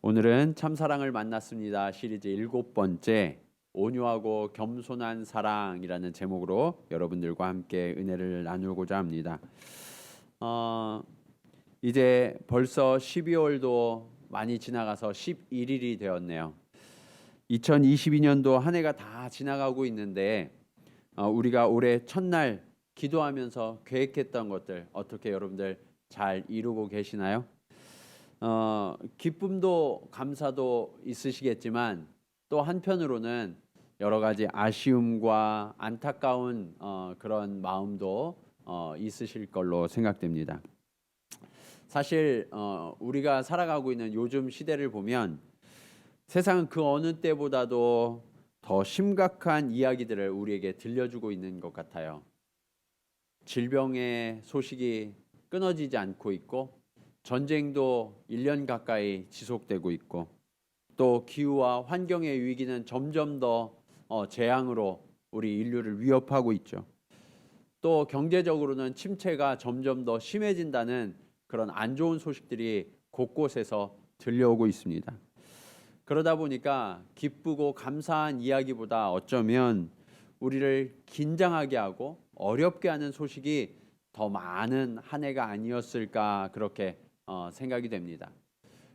오늘은 참사랑을 만났습니다 시리즈 7번째 온유하고 겸손한 사랑이라는 제목으로 여러분들과 함께 은혜를 나누고자 합니다. 이제 벌써 12월도 많이 지나가서 11일이 되었네요. 2022년도 한 해가 다 지나가고 있는데 우리가 올해 첫날 기도하면서 계획했던 것들 어떻게 여러분들 잘 이루고 계시나요? 기쁨도 감사도 있으시겠지만 또 한편으로는 여러 가지 아쉬움과 안타까운 그런 마음도 있으실 걸로 생각됩니다. 사실 우리가 살아가고 있는 요즘 시대를 보면 세상은 그 어느 때보다도 더 심각한 이야기들을 우리에게 들려주고 있는 것 같아요. 질병의 소식이 끊어지지 않고 있고 전쟁도 1년 가까이 지속되고 있고 또 기후와 환경의 위기는 점점 더 재앙으로 우리 인류를 위협하고 있죠. 또 경제적으로는 침체가 점점 더 심해진다는 그런 안 좋은 소식들이 곳곳에서 들려오고 있습니다. 그러다 보니까 기쁘고 감사한 이야기보다 어쩌면 우리를 긴장하게 하고 어렵게 하는 소식이 더 많은 한 해가 아니었을까 그렇게 생각이 됩니다.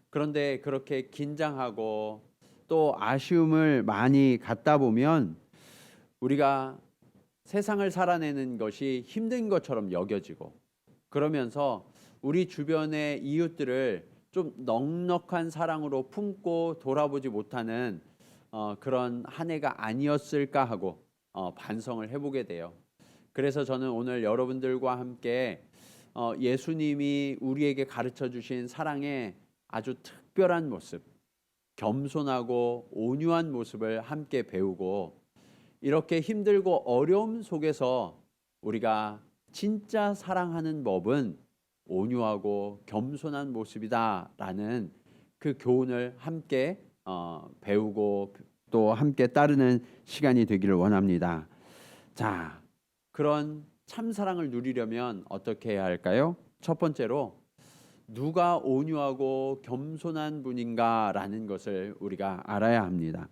그런데 그렇게 긴장하고 또 아쉬움을 많이 갖다 보면 우리가 세상을 살아내는 것이 힘든 것처럼 여겨지고 그러면서 우리 주변의 이웃들을 좀 넉넉한 사랑으로 품고 돌아보지 못하는 그런 한 해가 아니었을까 하고 반성을 해보게 돼요. 그래서 저는 오늘 여러분들과 함께 예수님이 우리에게 가르쳐 주신 사랑의 아주 특별한 모습, 겸손하고 온유한 모습을 함께 배우고 이렇게 힘들고 어려움 속에서 우리가 진짜 사랑하는 법은 온유하고 겸손한 모습이다라는 그 교훈을 함께 배우고 또 함께 따르는 시간이 되기를 원합니다. 자, 그런 참사랑을 누리려면 어떻게 해야 할까요? 첫 번째로 누가 온유하고 겸손한 분인가라는 것을 우리가 알아야 합니다.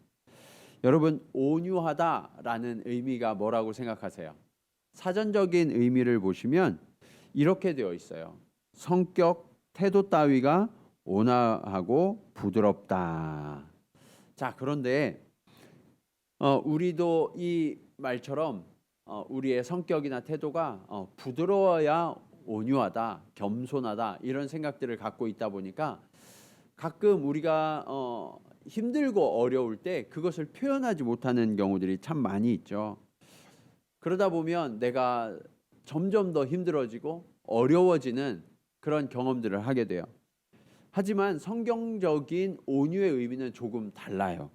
여러분, 온유하다라는 의미가 뭐라고 생각하세요? 사전적인 의미를 보시면 이렇게 되어 있어요. 성격, 태도 따위가 온화하고 부드럽다. 자, 그런데 우리도 이 말처럼 우리의 성격이나 태도가 부드러워야 온유하다, 겸손하다 이런 생각들을 갖고 있다 보니까 가끔 우리가 힘들고 어려울 때 그것을 표현하지 못하는 경우들이 참 많이 있죠. 그러다 보면 내가 점점 더 힘들어지고 어려워지는 그런 경험들을 하게 돼요. 하지만 성경적인 온유의 의미는 조금 달라요.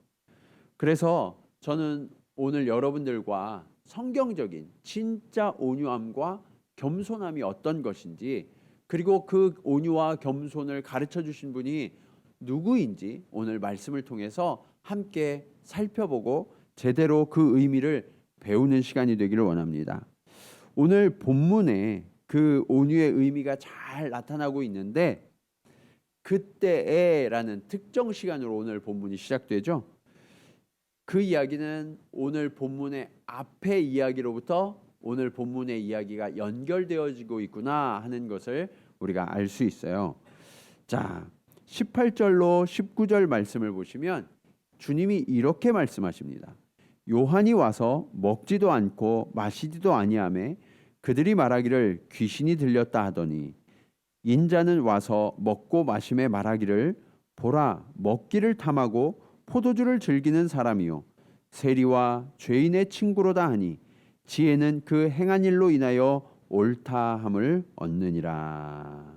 그래서 저는 오늘 여러분들과 성경적인 진짜 온유함과 겸손함이 어떤 것인지 그리고 그 온유와 겸손을 가르쳐 주신 분이 누구인지 오늘 말씀을 통해서 함께 살펴보고 제대로 그 의미를 배우는 시간이 되기를 원합니다. 오늘 본문에 그 온유의 의미가 잘 나타나고 있는데 그때에라는 특정 시간으로 오늘 본문이 시작되죠. 그 이야기는 오늘 본문의 앞의 이야기로부터 오늘 본문의 이야기가 연결되어지고 있구나 하는 것을 우리가 알 수 있어요. 자, 18절로 19절 말씀을 보시면 주님이 이렇게 말씀하십니다. 요한이 와서 먹지도 않고 마시지도 아니하며 그들이 말하기를 귀신이 들렸다 하더니 인자는 와서 먹고 마심에 말하기를 보라 먹기를 탐하고 포도주를 즐기는 사람이요 세리와 죄인의 친구로다 하니 지혜는 그 행한 일로 인하여 옳다함을 얻느니라.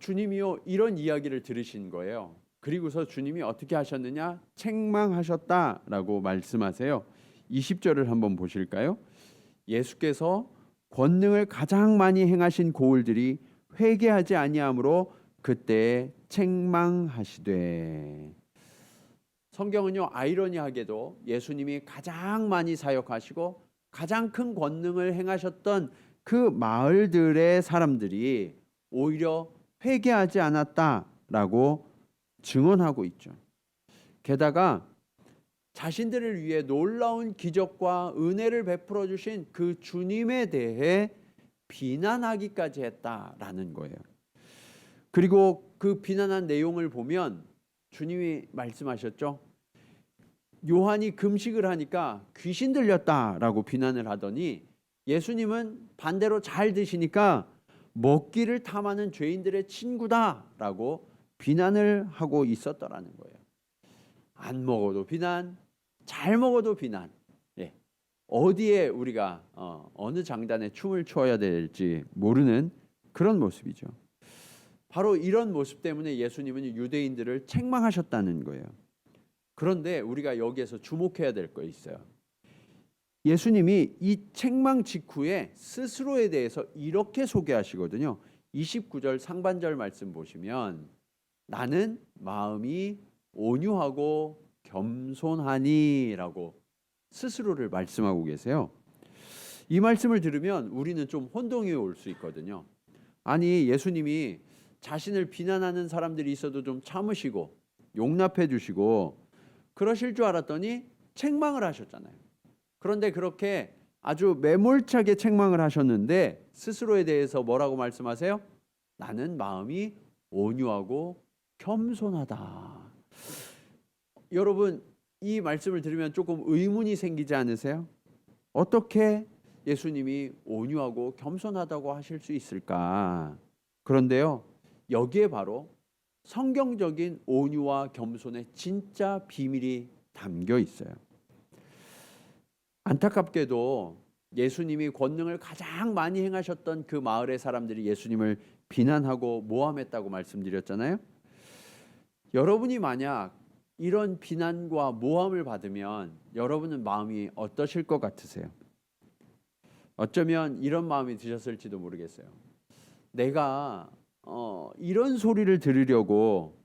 주님이요 이런 이야기를 들으신 거예요. 그리고서 주님이 어떻게 하셨느냐? 책망하셨다라고 말씀하세요. 20절을 한번 보실까요? 예수께서 권능을 가장 많이 행하신 고을들이 회개하지 아니하므로 그때에 책망하시되. 성경은요 아이러니하게도 예수님이 가장 많이 사역하시고 가장 큰 권능을 행하셨던 그 마을들의 사람들이 오히려 회개하지 않았다 라고 증언하고 있죠. 게다가 자신들을 위해 놀라운 기적과 은혜를 베풀어 주신 그 주님에 대해 비난하기까지 했다라는 거예요. 그리고 그 비난한 내용을 보면 주님이 말씀하셨죠. 요한이 금식을 하니까 귀신 들렸다라고 비난을 하더니 예수님은 반대로 잘 드시니까 먹기를 탐하는 죄인들의 친구다라고 비난을 하고 있었더라는 거예요. 안 먹어도 비난, 잘 먹어도 비난. 예. 어디에 우리가 어느 장단에 춤을 춰야 될지 모르는 그런 모습이죠. 바로 이런 모습 때문에 예수님은 유대인들을 책망하셨다는 거예요. 그런데 우리가 여기에서 주목해야 될 거 있어요. 예수님이 이 책망 직후에 스스로에 대해서 이렇게 소개하시거든요. 29절 상반절 말씀 보시면 나는 마음이 온유하고 겸손하니라고 스스로를 말씀하고 계세요. 이 말씀을 들으면 우리는 좀 혼동이 올 수 있거든요. 아니, 예수님이 자신을 비난하는 사람들이 있어도 좀 참으시고 용납해 주시고 그러실 줄 알았더니 책망을 하셨잖아요. 그런데 그렇게 아주 매몰차게 책망을 하셨는데 스스로에 대해서 뭐라고 말씀하세요? 나는 마음이 온유하고 겸손하다. 여러분, 이 말씀을 들으면 조금 의문이 생기지 않으세요? 어떻게 예수님이 온유하고 겸손하다고 하실 수 있을까? 그런데요, 여기에 바로 성경적인 온유와 겸손의 진짜 비밀이 담겨 있어요. 안타깝게도 예수님이 권능을 가장 많이 행하셨던 그 마을의 사람들이 예수님을 비난하고 모함했다고 말씀드렸잖아요. 여러분이 만약 이런 비난과 모함을 받으면 여러분은 마음이 어떠실 것 같으세요? 어쩌면 이런 마음이 드셨을지도 모르겠어요. 내가 이런 소리를 들으려고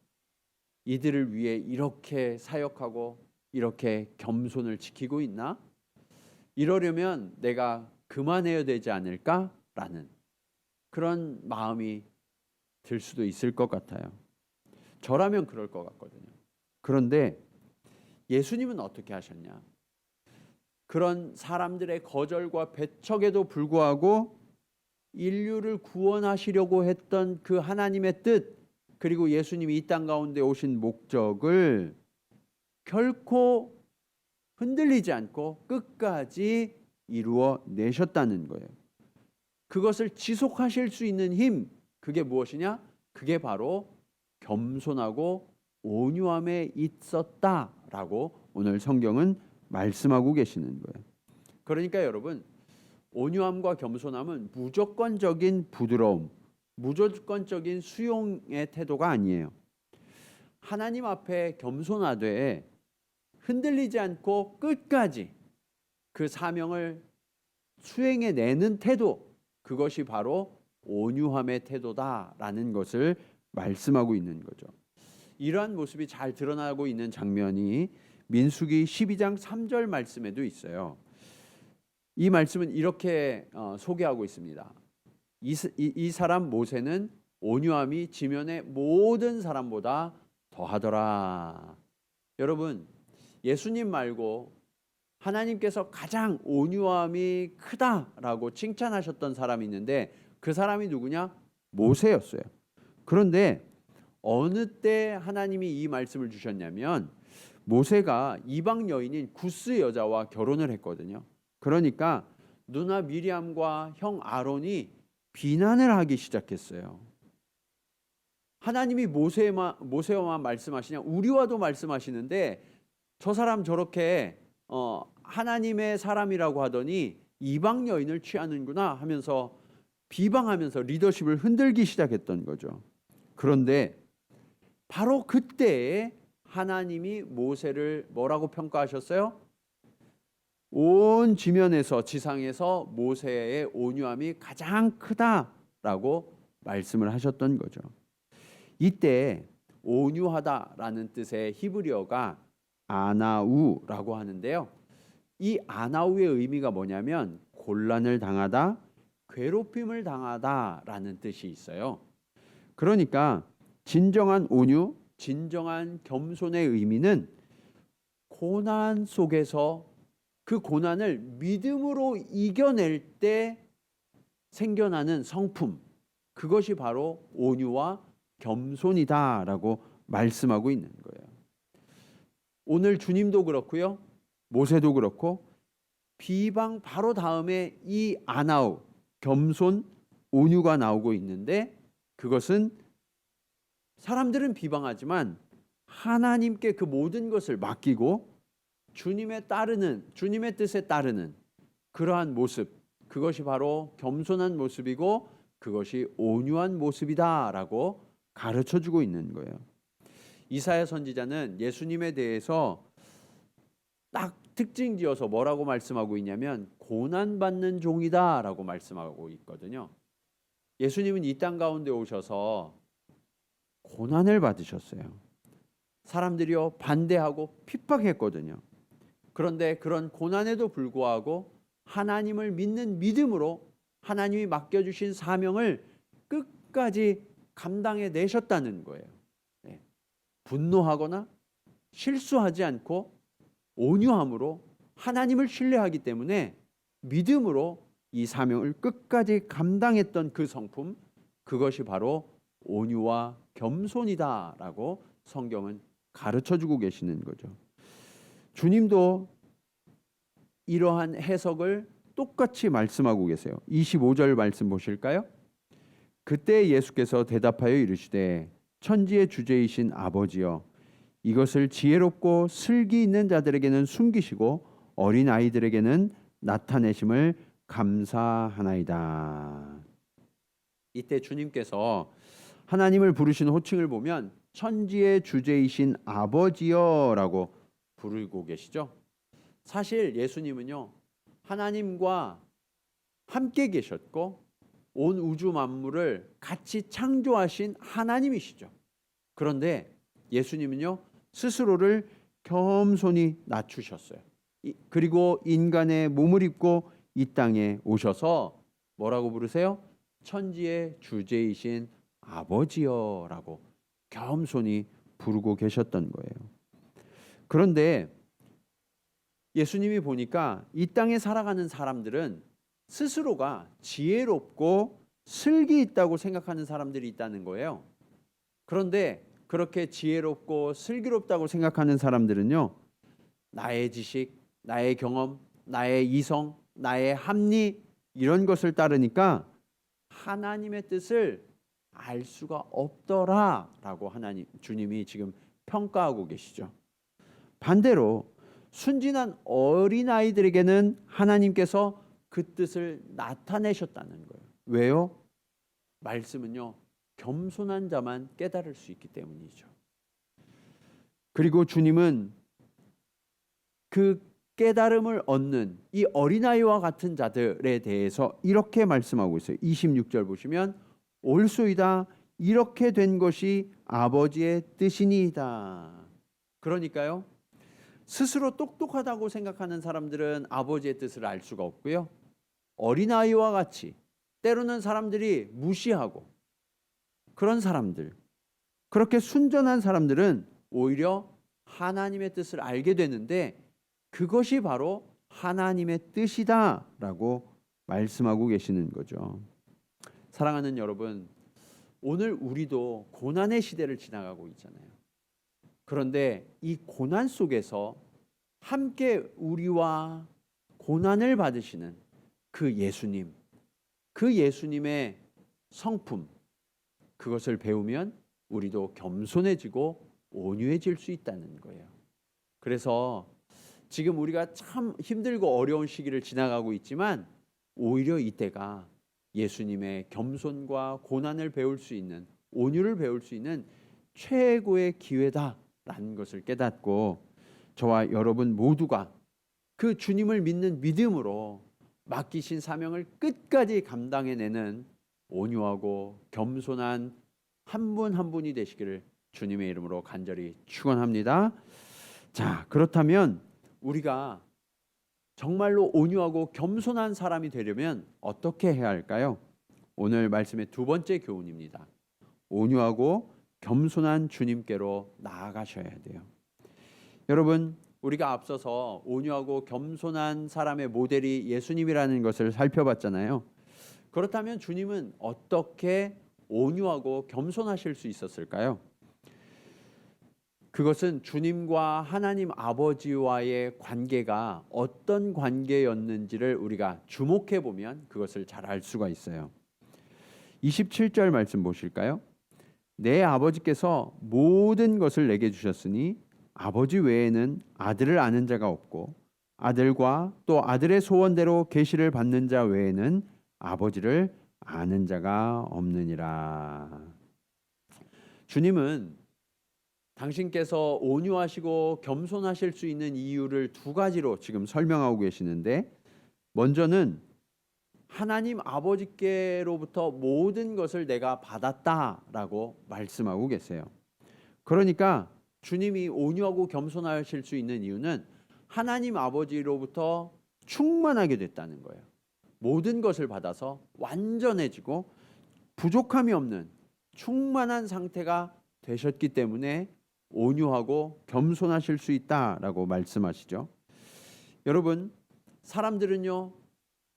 이들을 위해 이렇게 사역하고 이렇게 겸손을 지키고 있나? 이러려면 내가 그만해야 되지 않을까라는 그런 마음이 들 수도 있을 것 같아요. 저라면 그럴 것 같거든요. 그런데 예수님은 어떻게 하셨냐? 그런 사람들의 거절과 배척에도 불구하고 인류를 구원하시려고 했던 그 하나님의 뜻, 그리고 예수님이 이 땅 가운데 오신 목적을 결코 흔들리지 않고 끝까지 이루어 내셨다는 거예요. 그것을 지속하실 수 있는 힘, 그게 무엇이냐? 그게 바로 겸손하고 온유함에 있었다라고 오늘 성경은 말씀하고 계시는 거예요. 그러니까 여러분, 온유함과 겸손함은 무조건적인 부드러움, 무조건적인 수용의 태도가 아니에요. 하나님 앞에 겸손하되 흔들리지 않고 끝까지 그 사명을 수행해내는 태도, 그것이 바로 온유함의 태도다라는 것을 말씀하고 있는 거죠. 이러한 모습이 잘 드러나고 있는 장면이 민수기 12장 3절 말씀에도 있어요. 이 말씀은 이렇게 소개하고 있습니다. 이 사람 모세는 온유함이 지면의 모든 사람보다 더하더라. 여러분, 예수님 말고 하나님께서 가장 온유함이 크다라고 칭찬하셨던 사람이 있는데 그 사람이 누구냐? 모세였어요. 그런데 어느 때 하나님이 이 말씀을 주셨냐면 모세가 이방 여인인 구스 여자와 결혼을 했거든요. 그러니까 누나 미리암과 형 아론이 비난을 하기 시작했어요. 하나님이 모세와만 말씀하시냐? 우리와도 말씀하시는데 저 사람 저렇게 하나님의 사람이라고 하더니 이방 여인을 취하는구나 하면서 비방하면서 리더십을 흔들기 시작했던 거죠. 그런데 바로 그때에 하나님이 모세를 뭐라고 평가하셨어요? 온 지면에서 지상에서 모세의 온유함이 가장 크다라고 말씀을 하셨던 거죠. 이때 온유하다라는 뜻의 히브리어가 아나우라고 하는데요. 이 아나우의 의미가 뭐냐면 곤란을 당하다, 괴롭힘을 당하다라는 뜻이 있어요. 그러니까 진정한 온유, 진정한 겸손의 의미는 고난 속에서 그 고난을 믿음으로 이겨낼 때 생겨나는 성품, 그것이 바로 온유와 겸손이다라고 말씀하고 있는 거예요. 오늘 주님도 그렇고요, 모세도 그렇고 비방 바로 다음에 이 아나우, 겸손, 온유가 나오고 있는데, 그것은 사람들은 비방하지만 하나님께 그 모든 것을 맡기고 주님의 뜻에 따르는 그러한 모습, 그것이 바로 겸손한 모습이고 그것이 온유한 모습이다라고 가르쳐주고 있는 거예요. 이사야 선지자는 예수님에 대해서 딱 특징지어서 뭐라고 말씀하고 있냐면 고난받는 종이다라고 말씀하고 있거든요. 예수님은 이 땅 가운데 오셔서 고난을 받으셨어요. 사람들이요 반대하고 핍박했거든요. 그런데 그런 고난에도 불구하고 하나님을 믿는 믿음으로 하나님이 맡겨주신 사명을 끝까지 감당해 내셨다는 거예요. 분노하거나 실수하지 않고 온유함으로 하나님을 신뢰하기 때문에 믿음으로 이 사명을 끝까지 감당했던 그 성품, 그것이 바로 온유와 겸손이다라고 성경은 가르쳐주고 계시는 거죠. 주님도 이러한 해석을 똑같이 말씀하고 계세요. 25절 말씀 보실까요? 그때 예수께서 대답하여 이르시되 천지의 주제이신 아버지여, 이것을 지혜롭고 슬기 있는 자들에게는 숨기시고 어린 아이들에게는 나타내심을 감사하나이다. 이때 주님께서 하나님을 부르신 호칭을 보면 천지의 주제이신 아버지여라고 부르고 계시죠. 사실 예수님은요, 하나님과 함께 계셨고 온 우주 만물을 같이 창조하신 하나님이시죠. 그런데 예수님은요, 스스로를 겸손히 낮추셨어요. 그리고 인간의 몸을 입고 이 땅에 오셔서 뭐라고 부르세요? 천지의 주제이신 아버지여라고 겸손히 부르고 계셨던 거예요. 그런데 예수님이 보니까 이 땅에 살아가는 사람들은 스스로가 지혜롭고 슬기 있다고 생각하는 사람들이 있다는 거예요. 그런데 그렇게 지혜롭고 슬기롭다고 생각하는 사람들은요, 나의 지식, 나의 경험, 나의 이성, 나의 합리, 이런 것을 따르니까 하나님의 뜻을 알 수가 없더라라고 주님이 지금 평가하고 계시죠. 반대로 순진한 어린아이들에게는 하나님께서 그 뜻을 나타내셨다는 거예요. 왜요? 말씀은요, 겸손한 자만 깨달을 수 있기 때문이죠. 그리고 주님은 그 깨달음을 얻는 이 어린아이와 같은 자들에 대해서 이렇게 말씀하고 있어요. 26절 보시면 옳소이다, 이렇게 된 것이 아버지의 뜻이니이다. 그러니까요, 스스로 똑똑하다고 생각하는 사람들은 아버지의 뜻을 알 수가 없고요, 어린아이와 같이 때로는 사람들이 무시하고 그런 사람들, 그렇게 순전한 사람들은 오히려 하나님의 뜻을 알게 되는데 그것이 바로 하나님의 뜻이다라고 말씀하고 계시는 거죠. 사랑하는 여러분, 오늘 우리도 고난의 시대를 지나가고 있잖아요. 그런데 이 고난 속에서 함께 우리와 고난을 받으시는 그 예수님, 그 예수님의 성품, 그것을 배우면 우리도 겸손해지고 온유해질 수 있다는 거예요. 그래서 지금 우리가 참 힘들고 어려운 시기를 지나가고 있지만 오히려 이때가 예수님의 겸손과 고난을 배울 수 있는, 온유를 배울 수 있는 최고의 기회다라는 것을 깨닫고 저와 여러분 모두가 그 주님을 믿는 믿음으로 맡기신 사명을 끝까지 감당해내는 온유하고 겸손한 한 분 한 분이 되시기를 주님의 이름으로 간절히 축원합니다. 자, 그렇다면 우리가 정말로 온유하고 겸손한 사람이 되려면 어떻게 해야 할까요? 오늘 말씀의 두 번째 교훈입니다. 온유하고 겸손한 주님께로 나아가셔야 돼요. 여러분, 우리가 앞서서 온유하고 겸손한 사람의 모델이 예수님이라는 것을 살펴봤잖아요. 그렇다면 주님은 어떻게 온유하고 겸손하실 수 있었을까요? 그것은 주님과 하나님 아버지와의 관계가 어떤 관계였는지를 우리가 주목해 보면 그것을 잘 알 수가 있어요. 27절 말씀 보실까요? 내 아버지께서 모든 것을 내게 주셨으니 아버지 외에는 아들을 아는 자가 없고 아들과 또 아들의 소원대로 계시를 받는 자 외에는 아버지를 아는 자가 없느니라. 주님은 당신께서 온유하시고 겸손하실 수 있는 이유를 두 가지로 지금 설명하고 계시는데, 먼저는 하나님 아버지께로부터 모든 것을 내가 받았다라고 말씀하고 계세요. 그러니까 주님이 온유하고 겸손하실 수 있는 이유는 하나님 아버지로부터 충만하게 됐다는 거예요. 모든 것을 받아서 완전해지고 부족함이 없는 충만한 상태가 되셨기 때문에 온유하고 겸손하실 수 있다라고 말씀하시죠. 여러분, 사람들은요,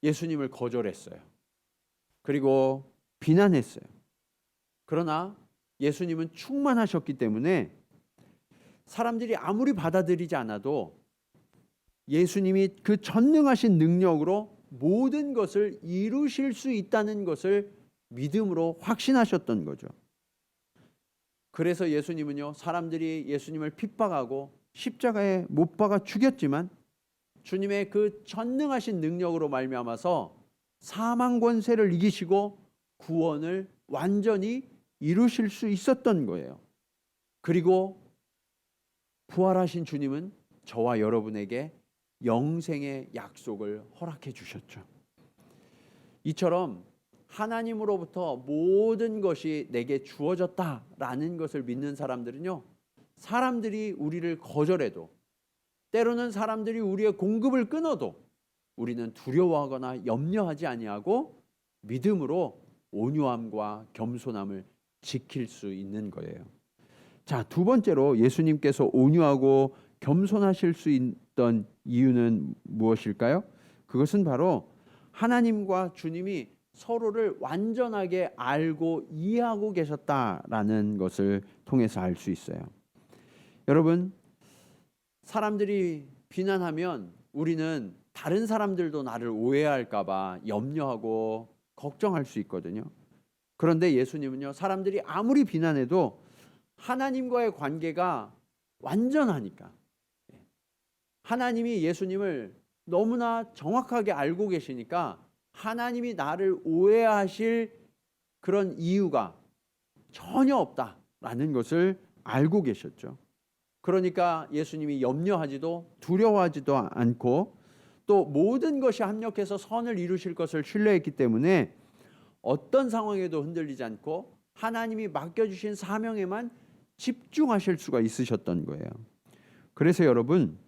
예수님을 거절했어요. 그리고 비난했어요. 그러나 예수님은 충만하셨기 때문에 사람들이 아무리 받아들이지 않아도 예수님이 그 전능하신 능력으로 모든 것을 이루실 수 있다는 것을 믿음으로 확신하셨던 거죠. 그래서 예수님은요, 사람들이 예수님을 핍박하고 십자가에 못 박아 죽였지만 주님의 그 전능하신 능력으로 말미암아서 사망 권세를 이기시고 구원을 완전히 이루실 수 있었던 거예요. 그리고 부활하신 주님은 저와 여러분에게 영생의 약속을 허락해 주셨죠. 이처럼 하나님으로부터 모든 것이 내게 주어졌다라는 것을 믿는 사람들은요, 사람들이 우리를 거절해도, 때로는 사람들이 우리의 공급을 끊어도 우리는 두려워하거나 염려하지 아니하고 믿음으로 온유함과 겸손함을 지킬 수 있는 거예요. 자, 두 번째로 예수님께서 온유하고 겸손하실 수 있던 이유는 무엇일까요? 그것은 바로 하나님과 주님이 서로를 완전하게 알고 이해하고 계셨다라는 것을 통해서 알 수 있어요. 여러분, 사람들이 비난하면 우리는 다른 사람들도 나를 오해할까 봐 염려하고 걱정할 수 있거든요. 그런데 예수님은요, 사람들이 아무리 비난해도 하나님과의 관계가 완전하니까, 하나님이 예수님을 너무나 정확하게 알고 계시니까 하나님이 나를 오해하실 그런 이유가 전혀 없다라는 것을 알고 계셨죠. 그러니까 예수님이 염려하지도 두려워하지도 않고 또 모든 것이 합력해서 선을 이루실 것을 신뢰했기 때문에 어떤 상황에도 흔들리지 않고 하나님이 맡겨주신 사명에만 집중하실 수가 있으셨던 거예요. 그래서 여러분,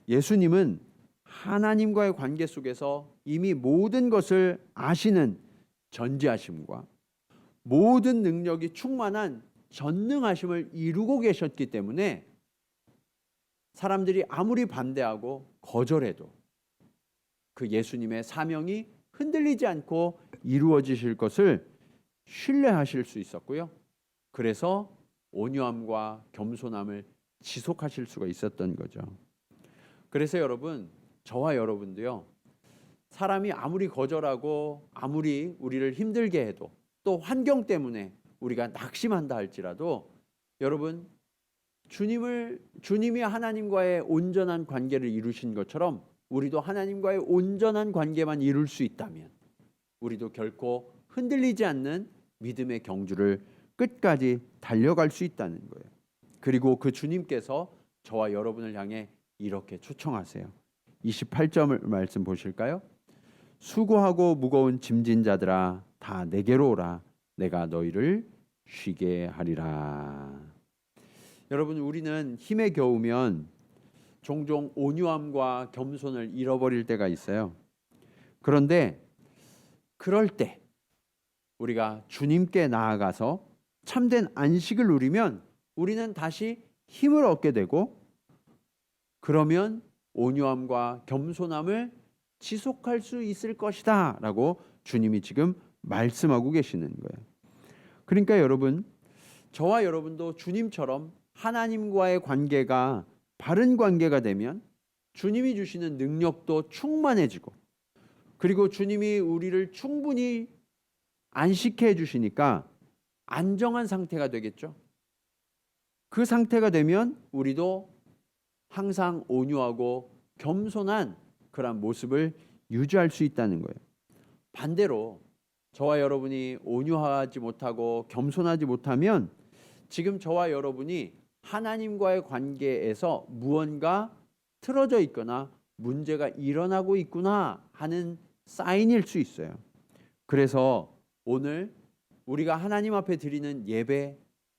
예수님은 하나님과의 관계 속에서 이미 모든 것을 아시는 전지하심과 모든 능력이 충만한 전능하심을 이루고 계셨기 때문에 사람들이 아무리 반대하고 거절해도 그 예수님의 사명이 흔들리지 않고 이루어지실 것을 신뢰하실 수 있었고요. 그래서 온유함과 겸손함을 지속하실 수가 있었던 거죠. 그래서 여러분, 저와 여러분도요, 사람이 아무리 거절하고 아무리 우리를 힘들게 해도 또 환경 때문에 우리가 낙심한다 할지라도 여러분, 주님이 하나님과의 온전한 관계를 이루신 것처럼 우리도 하나님과의 온전한 관계만 이룰 수 있다면 우리도 결코 흔들리지 않는 믿음의 경주를 끝까지 달려갈 수 있다는 거예요. 그리고 그 주님께서 저와 여러분을 향해 이렇게 초청하세요. 28절 말씀 보실까요? 수고하고 무거운 짐진 자들아 다 내게로 오라. 내가 너희를 쉬게 하리라. 여러분, 우리는 힘에 겨우면 종종 온유함과 겸손을 잃어버릴 때가 있어요. 그런데 그럴 때 우리가 주님께 나아가서 참된 안식을 누리면 우리는 다시 힘을 얻게 되고, 그러면 온유함과 겸손함을 지속할 수 있을 것이다 라고 주님이 지금 말씀하고 계시는 거예요. 그러니까 여러분, 저와 여러분도 주님처럼 하나님과의 관계가 바른 관계가 되면 주님이 주시는 능력도 충만해지고, 그리고 주님이 우리를 충분히 안식해 주시니까 안정한 상태가 되겠죠. 그 상태가 되면 우리도 항상 온유하고 겸손한 그런 모습을 유지할 수 있다는 거예요. 반대로 저와 여러분이 온유하지 못하고 겸손하지 못하면 지금 저와 여러분이 하나님과의 관계에서 무언가 틀어져 있거나 문제가 일어나고 있구나 하는 사인일 수 있어요. 그래서 오늘 우리가 하나님 앞에 드리는 예배,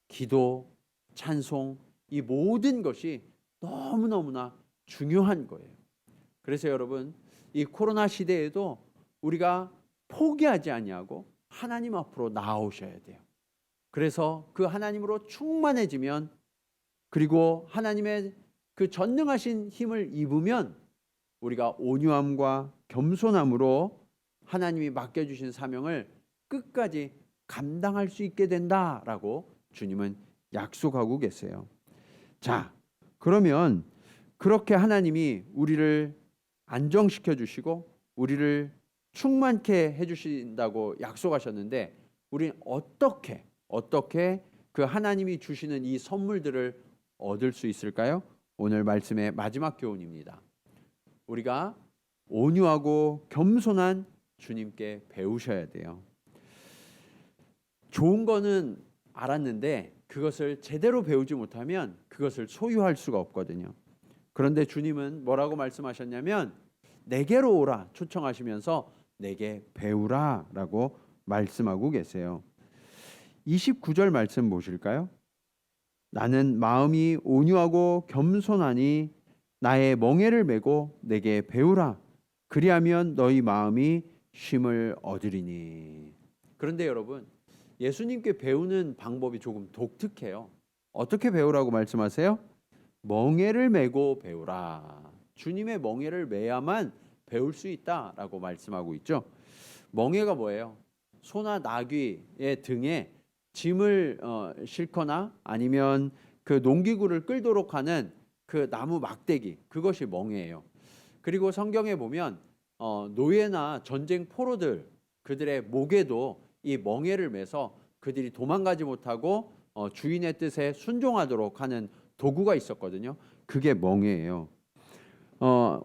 기도, 찬송, 이 모든 것이 너무너무나 중요한 거예요. 그래서 여러분, 이 코로나 시대에도 우리가 포기하지 아니하고 하나님 앞으로 나아오셔야 돼요. 그래서 그 하나님으로 충만해지면, 그리고 하나님의 그 전능하신 힘을 입으면 우리가 온유함과 겸손함으로 하나님이 맡겨주신 사명을 끝까지 감당할 수 있게 된다라고 주님은 약속하고 계세요. 자, 그러면 그렇게 하나님이 우리를 안정시켜 주시고 우리를 충만케 해주신다고 약속하셨는데, 우리는 어떻게 그 하나님이 주시는 이 선물들을 얻을 수 있을까요? 오늘 말씀의 마지막 교훈입니다. 우리가 온유하고 겸손한 주님께 배우셔야 돼요. 좋은 거는 알았는데 그것을 제대로 배우지 못하면 그것을 소유할 수가 없거든요. 그런데 주님은 뭐라고 말씀하셨냐면 내게로 오라 초청하시면서 내게 배우라 라고 말씀하고 계세요. 29절 말씀 보실까요? 나는 마음이 온유하고 겸손하니 나의 멍에를 메고 내게 배우라. 그리하면 너희 마음이 쉼을 얻으리니. 그런데 여러분, 예수님께 배우는 방법이 조금 독특해요. 어떻게 배우라고 말씀하세요? 멍에를 메고 배우라. 주님의 멍에를 메야만 배울 수 있다라고 말씀하고 있죠. 멍에가 뭐예요? 소나 나귀의 등에 짐을 싣거나 아니면 그 농기구를 끌도록 하는 그 나무 막대기, 그것이 멍에예요. 그리고 성경에 보면 노예나 전쟁 포로들, 그들의 목에도 이 멍에를 매서 그들이 도망가지 못하고 주인의 뜻에 순종하도록 하는 도구가 있었거든요. 그게 멍에예요.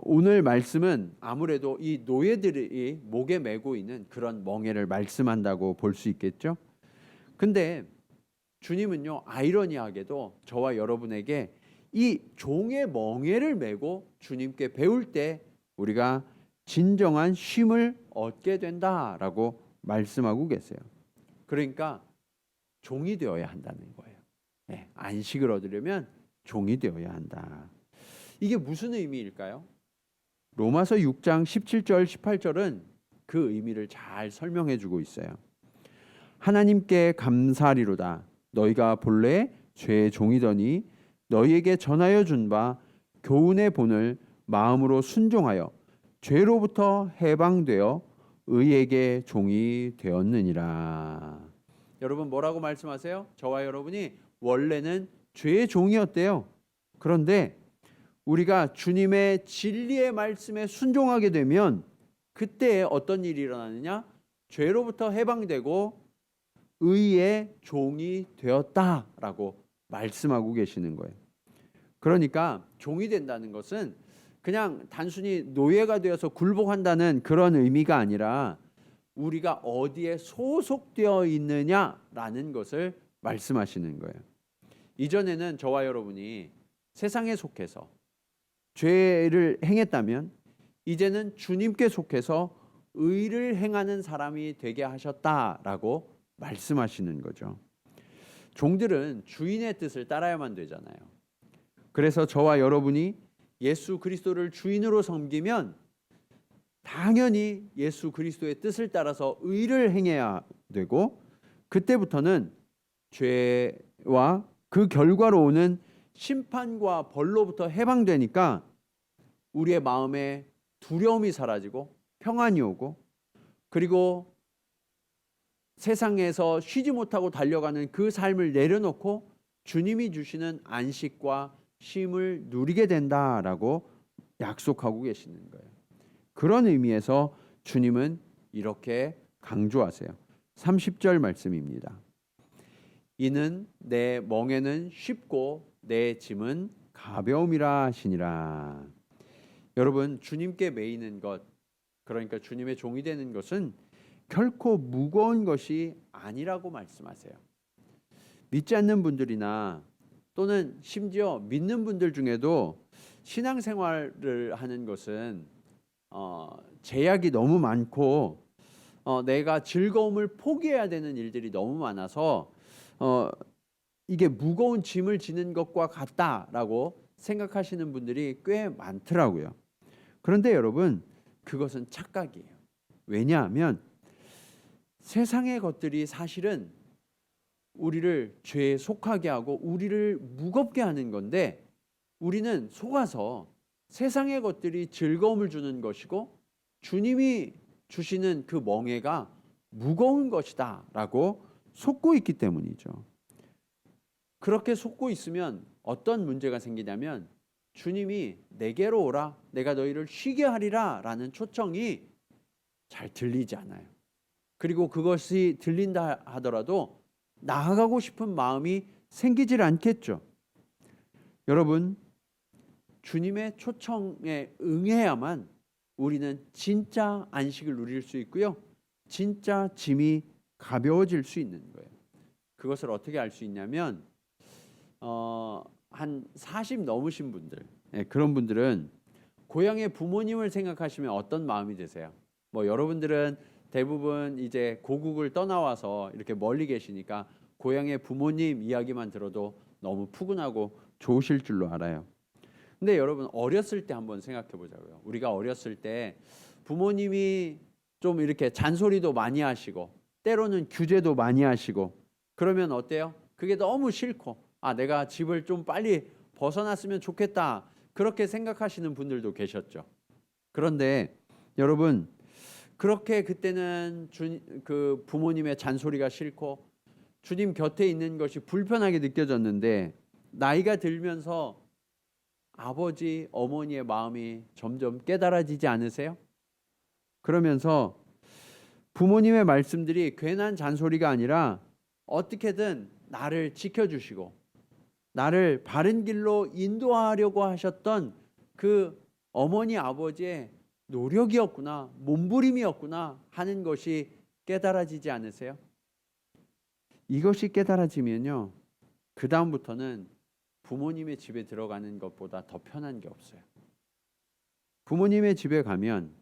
오늘 말씀은 아무래도 이 노예들이 목에 메고 있는 그런 멍에를 말씀한다고 볼 수 있겠죠. 근데 주님은요, 아이러니하게도 저와 여러분에게 이 종의 멍에를 메고 주님께 배울 때 우리가 진정한 쉼을 얻게 된다라고 말씀하고 계세요. 그러니까 종이 되어야 한다는 거예요. 네, 안식을 얻으려면 종이 되어야 한다. 이게 무슨 의미일까요? 로마서 6장 17절 18절은 그 의미를 잘 설명해 주고 있어요. 하나님께 감사하리로다. 너희가 본래 죄의 종이더니 너희에게 전하여 준 바 교훈의 본을 마음으로 순종하여 죄로부터 해방되어 의에게 종이 되었느니라. 여러분, 뭐라고 말씀하세요? 저와 여러분이 원래는 죄의 종이었대요. 그런데 우리가 주님의 진리의 말씀에 순종하게 되면 그때 어떤 일이 일어나느냐? 죄로부터 해방되고 의의 종이 되었다라고 말씀하고 계시는 거예요. 그러니까 종이 된다는 것은 그냥 단순히 노예가 되어서 굴복한다는 그런 의미가 아니라 우리가 어디에 소속되어 있느냐라는 것을 말씀하시는 거예요. 이전에는 저와 여러분이 세상에 속해서 죄를 행했다면 이제는 주님께 속해서 의를 행하는 사람이 되게 하셨다라고 말씀하시는 거죠. 종들은 주인의 뜻을 따라야만 되잖아요. 그래서 저와 여러분이 예수 그리스도를 주인으로 섬기면 당연히 예수 그리스도의 뜻을 따라서 의를 행해야 되고, 그때부터는 죄와 그 결과로 오는 심판과 벌로부터 해방되니까 우리의 마음에 두려움이 사라지고 평안이 오고, 그리고 세상에서 쉬지 못하고 달려가는 그 삶을 내려놓고 주님이 주시는 안식과 쉼을 누리게 된다라고 약속하고 계시는 거예요. 그런 의미에서 주님은 이렇게 강조하세요. 30절 말씀입니다. 이는 내 멍에는 쉽고 내 짐은 가벼움이라 하시니라. 여러분, 주님께 매이는 것, 그러니까 주님의 종이 되는 것은 결코 무거운 것이 아니라고 말씀하세요. 믿지 않는 분들이나 또는 심지어 믿는 분들 중에도 신앙생활을 하는 것은 제약이 너무 많고 내가 즐거움을 포기해야 되는 일들이 너무 많아서 이게 무거운 짐을 지는 것과 같다라고 생각하시는 분들이 꽤 많더라고요. 그런데 여러분, 그것은 착각이에요. 왜냐하면 세상의 것들이 사실은 우리를 죄에 속하게 하고 우리를 무겁게 하는 건데, 우리는 속아서 세상의 것들이 즐거움을 주는 것이고 주님이 주시는 그 멍에가 무거운 것이다 라고 속고 있기 때문이죠. 그렇게 속고 있으면 어떤 문제가 생기냐면, 주님이 내게로 오라, 내가 너희를 쉬게 하리라 라는 초청이 잘 들리지 않아요. 그리고 그것이 들린다 하더라도 나아가고 싶은 마음이 생기질 않겠죠. 여러분, 주님의 초청에 응해야만 우리는 진짜 안식을 누릴 수 있고요, 진짜 짐이 가벼워질 수 있는 거예요. 그것을 어떻게 알 수 있냐면 한 40 넘으신 분들, 그런 분들은 고향의 부모님을 생각하시면 어떤 마음이 드세요? 뭐 여러분들은 대부분 이제 고국을 떠나와서 이렇게 멀리 계시니까 고향의 부모님 이야기만 들어도 너무 푸근하고 좋으실 줄로 알아요. 근데 여러분, 어렸을 때 한번 생각해 보자고요. 우리가 어렸을 때 부모님이 좀 이렇게 잔소리도 많이 하시고 때로는 규제도 많이 하시고 그러면 어때요? 그게 너무 싫고 내가 집을 좀 빨리 벗어났으면 좋겠다, 그렇게 생각하시는 분들도 계셨죠. 그런데 여러분, 그렇게 그때는 그 부모님의 잔소리가 싫고 주님 곁에 있는 것이 불편하게 느껴졌는데, 나이가 들면서 아버지, 어머니의 마음이 점점 깨달아지지 않으세요? 그러면서 부모님의 말씀들이 괜한 잔소리가 아니라 어떻게든 나를 지켜주시고 나를 바른 길로 인도하려고 하셨던 그 어머니, 아버지의 노력이었구나, 몸부림이었구나 하는 것이 깨달아지지 않으세요? 이것이 깨달아지면요, 그 다음부터는 부모님의 집에 들어가는 것보다 더 편한 게 없어요. 부모님의 집에 가면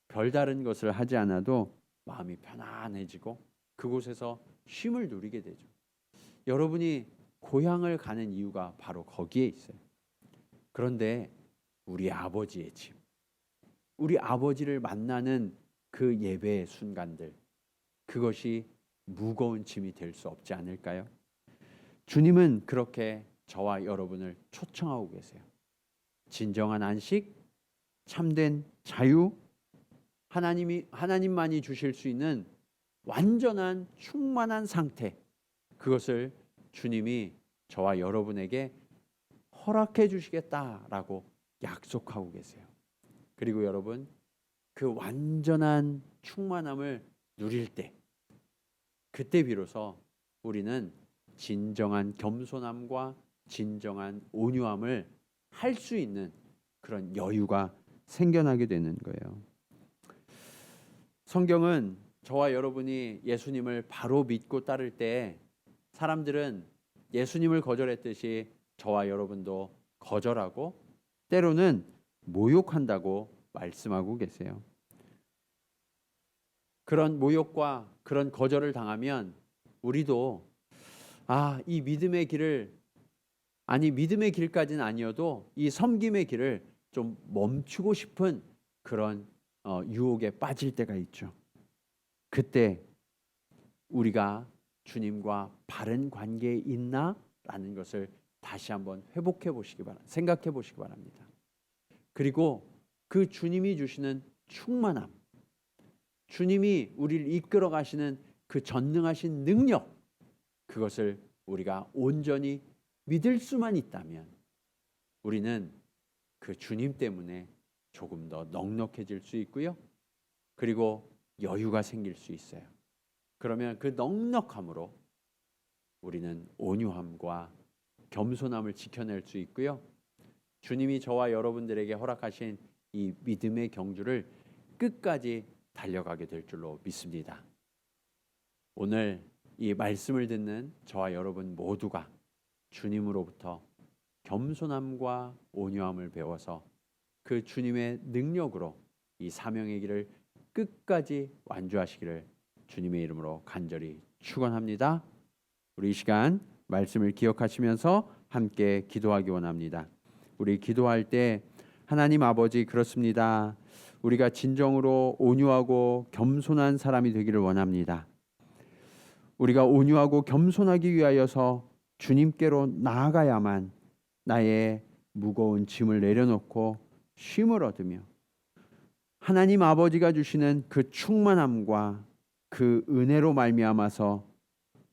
별다른 것을 하지 않아도 마음이 편안해지고 그곳에서 쉼을 누리게 되죠. 여러분이 고향을 가는 이유가 바로 거기에 있어요. 그런데 우리 아버지의 집, 우리 아버지를 만나는 그 예배의 순간들, 그것이 무거운 짐이 될 수 없지 않을까요? 주님은 그렇게 저와 여러분을 초청하고 계세요. 진정한 안식, 참된 자유, 하나님만이 주실 수 있는 완전한 충만한 상태, 그것을 주님이 저와 여러분에게 허락해 주시겠다라고 약속하고 계세요. 그리고 여러분, 그 완전한 충만함을 누릴 때, 그때 비로소 우리는 진정한 겸손함과 진정한 온유함을 할 수 있는 그런 여유가 생겨나게 되는 거예요. 성경은 저와 여러분이 예수님을 바로 믿고 따를 때 사람들은 예수님을 거절했듯이 저와 여러분도 거절하고 때로는 모욕한다고 말씀하고 계세요. 그런 모욕과 그런 거절을 당하면 우리도 이 믿음의 길을, 믿음의 길까지는 아니어도 이 섬김의 길을 좀 멈추고 싶은 그런 유혹에 빠질 때가 있죠. 그때 우리가 주님과 바른 관계에 있나라는 것을 다시 한번 회복해 보시기 바랍니다. 생각해 보시기 바랍니다. 그리고 그 주님이 주시는 충만함, 주님이 우리를 이끌어 가시는 그 전능하신 능력, 그것을 우리가 온전히 믿을 수만 있다면 우리는 그 주님 때문에 조금 더 넉넉해질 수 있고요. 그리고 여유가 생길 수 있어요. 그러면 그 넉넉함으로 우리는 온유함과 겸손함을 지켜낼 수 있고요. 주님이 저와 여러분들에게 허락하신 이 믿음의 경주를 끝까지 달려가게 될 줄로 믿습니다. 오늘 이 말씀을 듣는 저와 여러분 모두가 주님으로부터 겸손함과 온유함을 배워서 그 주님의 능력으로 이 사명의 길을 끝까지 완주하시기를 주님의 이름으로 간절히 축원합니다. 우리 이 시간 말씀을 기억하시면서 함께 기도하기 원합니다. 우리 기도할 때 하나님 아버지, 그렇습니다. 우리가 진정으로 온유하고 겸손한 사람이 되기를 원합니다. 우리가 온유하고 겸손하기 위하여서 주님께로 나아가야만 나의 무거운 짐을 내려놓고 쉼을 얻으며 하나님 아버지가 주시는 그 충만함과 그 은혜로 말미암아서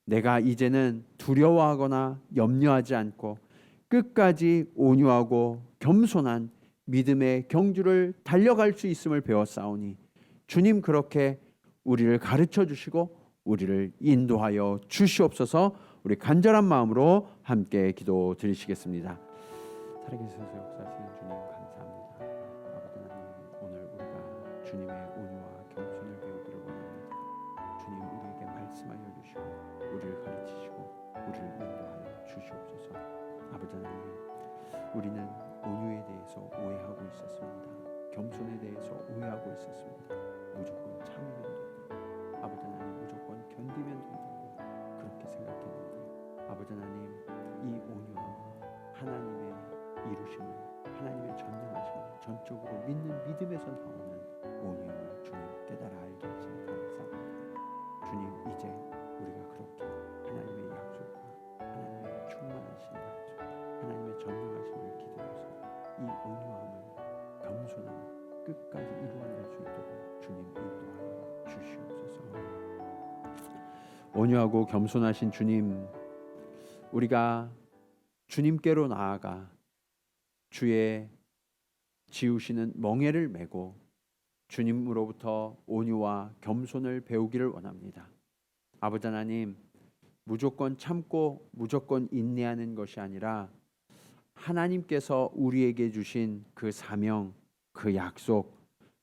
내가 이제는 두려워하거나 염려하지 않고 끝까지 온유하고 겸손한 믿음의 경주를 달려갈 수 있음을 배웠사오니 주님, 그렇게 우리를 가르쳐 주시고 우리를 인도하여 주시옵소서. 우리 간절한 마음으로 함께 기도 드리시겠습니다. 살아계셔서 역사하시는 주님 감사합니다. 아버지 하나님, 오늘 우리가 주님의 온유와 겸손을 배우기를 원합니다. 주님, 우리에게 말씀하여 주시고 우리를 가르치시고 우리를 인도하여 주시옵소서. 아버지 하나님, 우리는 온유에 대해서 오해하고 있었습니다. 겸손에 대해서 오해하고 있었습니다. 무조건 참으면 된다, 아버지 하나님 무조건 견디면 된다고 그렇게 생각했는데, 아버지 하나님, 이 온유함은 하나님의 이루심을, 하나님의 전능하심을 전적으로 믿는 믿음에서 나오는 온유함을 주님 깨달아 알게 하시니 감사합니다. 주님, 이제 우리가 그렇게 하나님의 약속과 하나님의 충만하신 약속, 하나님의 전능하심을 기대어서 이 온유함을, 겸손함을 끝까지 이루어낼 수 있도록 주님 인도하여 주시옵소서. 온유하고 겸손하신 주님, 우리가 주님께로 나아가 주의 지우시는 멍에를 메고 주님으로부터 온유와 겸손을 배우기를 원합니다. 아버지 하나님, 무조건 참고 무조건 인내하는 것이 아니라 하나님께서 우리에게 주신 그 사명, 그 약속,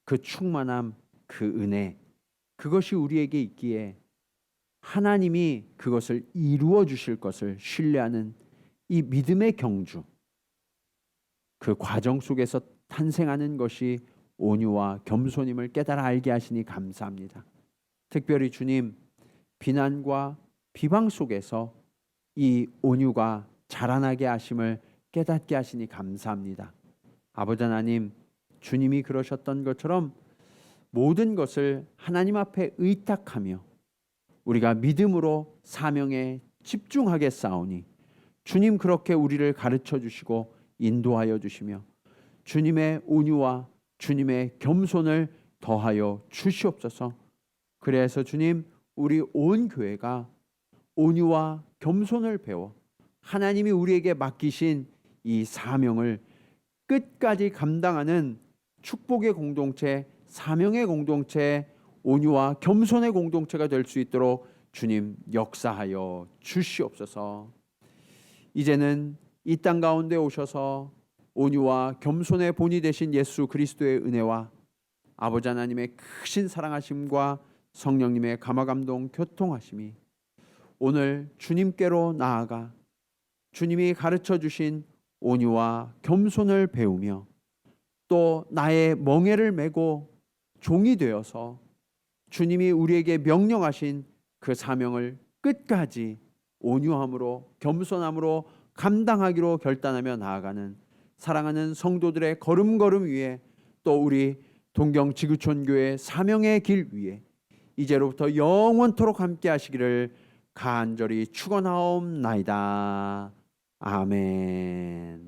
그 충만함, 그 은혜, 그것이 우리에게 있기에 하나님이 그것을 이루어 주실 것을 신뢰하는 이 믿음의 경주, 그 과정 속에서 탄생하는 것이 온유와 겸손임을 깨달아 알게 하시니 감사합니다. 특별히 주님, 비난과 비방 속에서 이 온유가 자라나게 하심을 깨닫게 하시니 감사합니다. 아버지 하나님, 주님이 그러셨던 것처럼 모든 것을 하나님 앞에 의탁하며 우리가 믿음으로 사명에 집중하겠사오니 주님, 그렇게 우리를 가르쳐 주시고 인도하여 주시며 주님의 온유와 주님의 겸손을 더하여 주시옵소서. 그래서 주님, 우리 온 교회가 온유와 겸손을 배워 하나님이 우리에게 맡기신 이 사명을 끝까지 감당하는 축복의 공동체, 사명의 공동체, 온유와 겸손의 공동체가 될 수 있도록 주님 역사하여 주시옵소서. 이제는 이 땅 가운데 오셔서 온유와 겸손의 본이 되신 예수 그리스도의 은혜와 아버지 하나님의 크신 사랑하심과 성령님의 감화감동 교통하심이 오늘 주님께로 나아가 주님이 가르쳐 주신 온유와 겸손을 배우며 또 나의 멍에를 메고 종이 되어서 주님이 우리에게 명령하신 그 사명을 끝까지 온유함으로 겸손함으로 감당하기로 결단하며 나아가는 사랑하는 성도들의 걸음걸음 위에 또 우리 동경 지구촌교회 사명의 길 위에 이제로부터 영원토록 함께 하시기를 간절히 축원하옵나이다. 아멘.